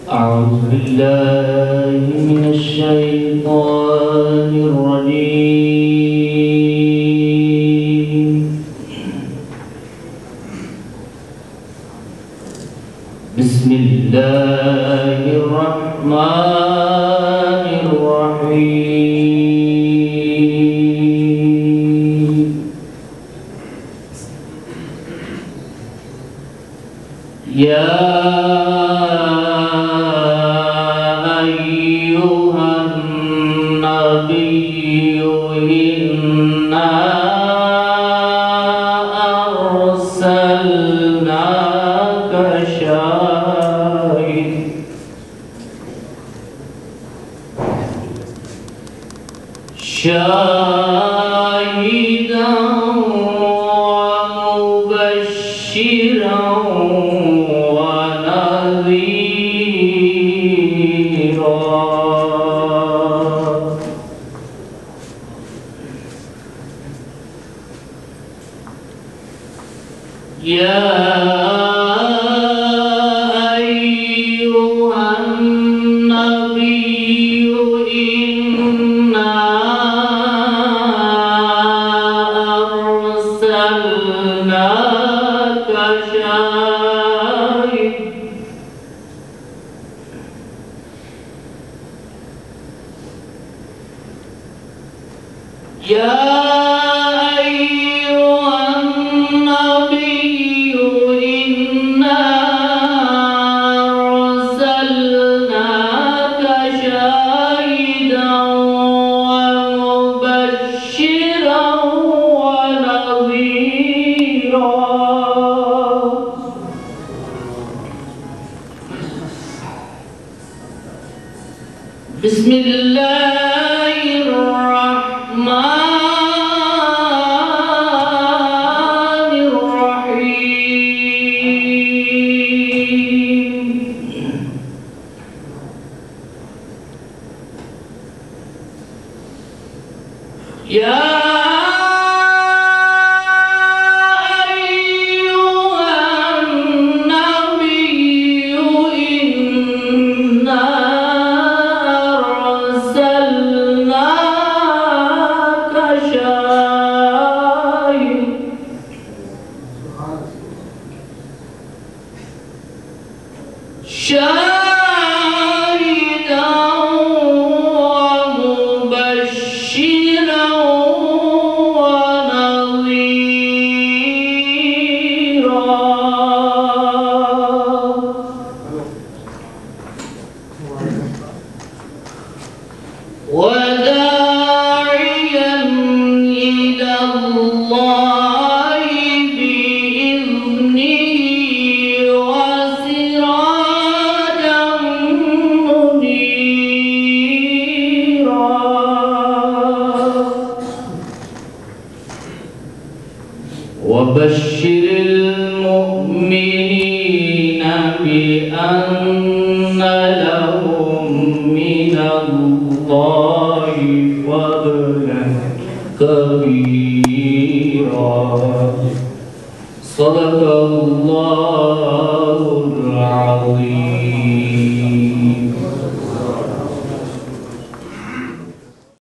أعوذ بالله من الشيطان الرجيم. بسم الله الرحمن الرحيم. يا أيها النبي إنا أرسلناك شاهدا ومبشرا ونذيرا. يا أيها النبي إنا أرسلناك شاهدا ومبشرا ونذيرا. بسم الله الرحمن الرحيم. يا شاهدا ومبشرا ونذيرا. وداعيا إلى الله بإذنه وبشر المؤمنين بأن لهم من الله فضلا كبيرا. صدق الله العظيم.